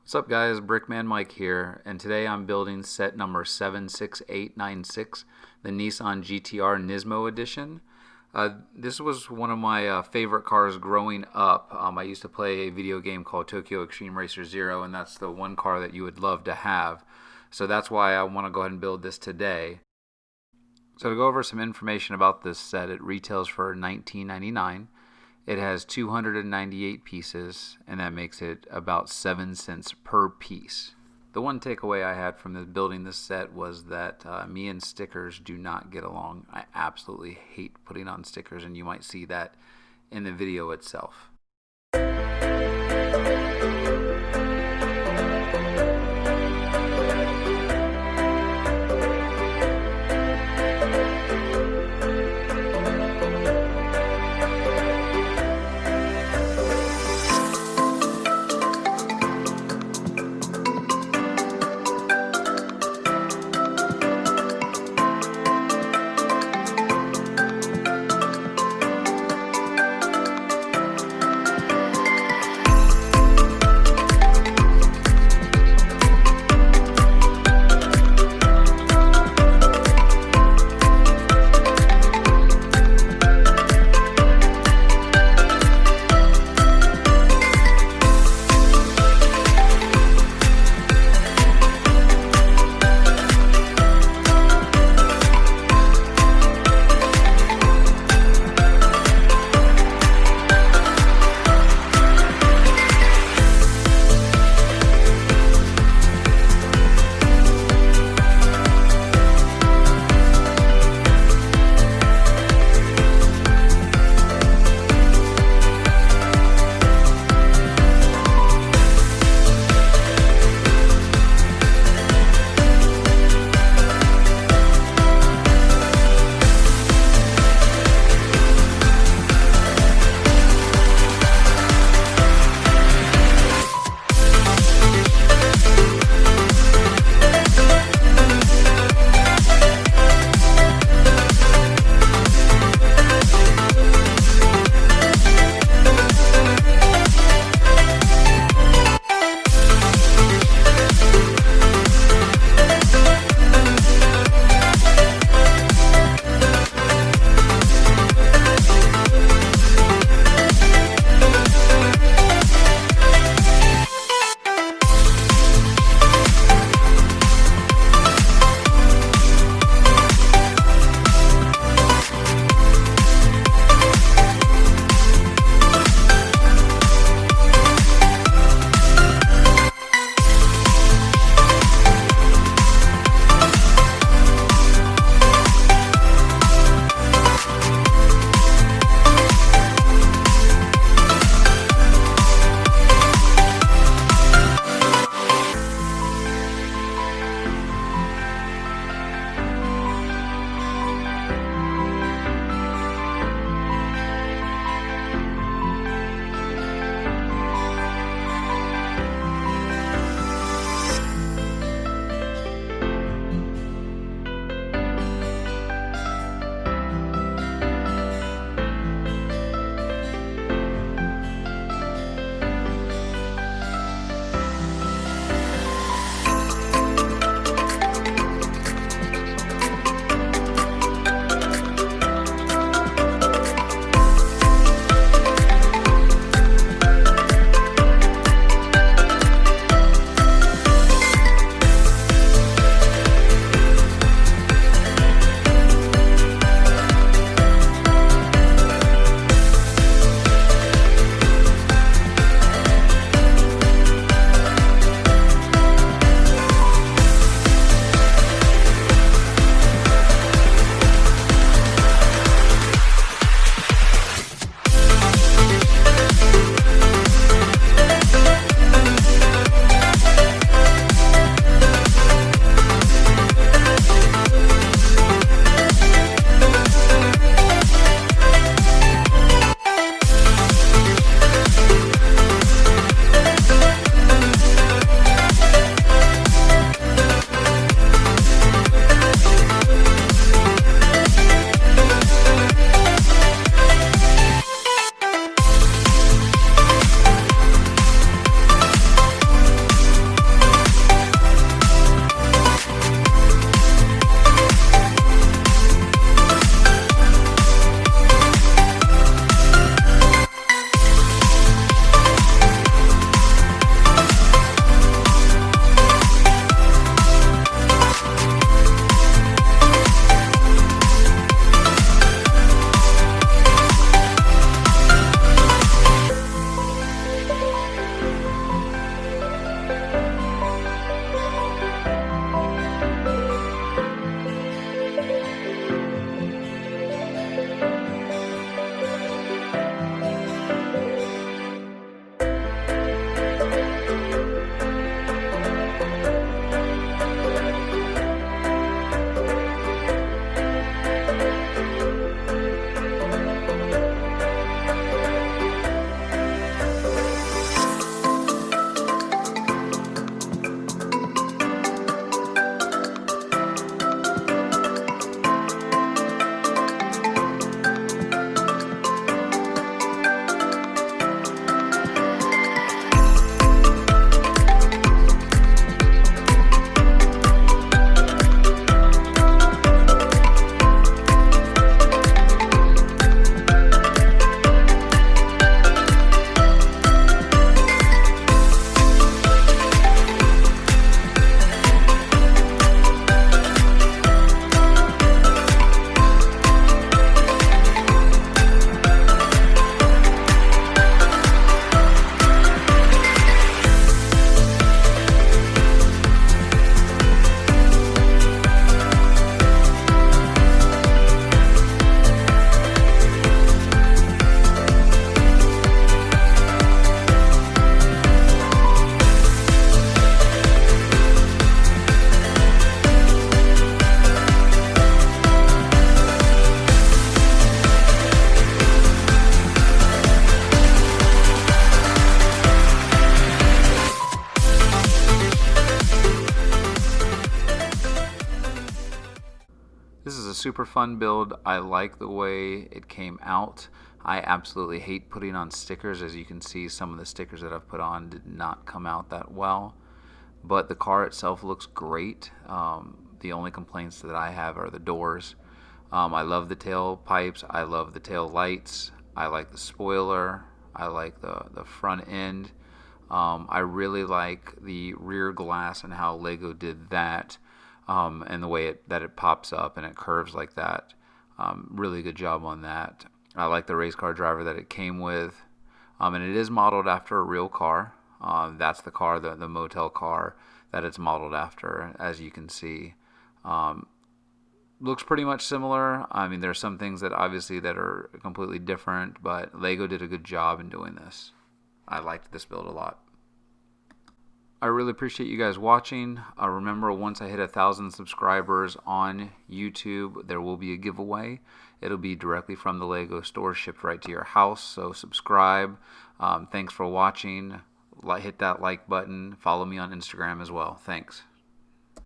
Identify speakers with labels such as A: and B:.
A: What's up guys, Brickman Mike here, and today I'm building set number 76896, the Nissan GTR Nismo edition. This was one of my favorite cars growing up. I used to play a video game called Tokyo Extreme Racer Zero, and that's the one car that you would love to have. So that's why I want to go ahead and build this today. So to go over some information about this set, it retails for $19.99. It has 298 pieces, and that makes it about 7 cents per piece. The one takeaway I had from building this set was that me and stickers do not get along. I absolutely hate putting on stickers, and you might see that in the video itself. super fun build. I like the way it came out. I absolutely hate putting on stickers. As you can see, some of the stickers that I've put on did not come out that well. But the car itself looks great. The only complaints that I have are the doors. I love the tail pipes. I love the tail lights. I like the spoiler. I like the front end. I really like the rear glass and how Lego did that, and the way that it pops up and it curves like that. Really good job on that. I like the race car driver that it came with, and it is modeled after a real car. That's the car, the motel car that it's modeled after, as you can see. Looks pretty much similar. I mean, there's some things that obviously that are completely different, but Lego did a good job in doing this. I liked this build a lot. I really appreciate you guys watching. Remember, once I hit 1,000 subscribers on YouTube, there will be a giveaway. It'll be directly from the Lego store, shipped right to your house. So subscribe. Thanks for watching. Hit that like button. Follow me on Instagram as well. Thanks.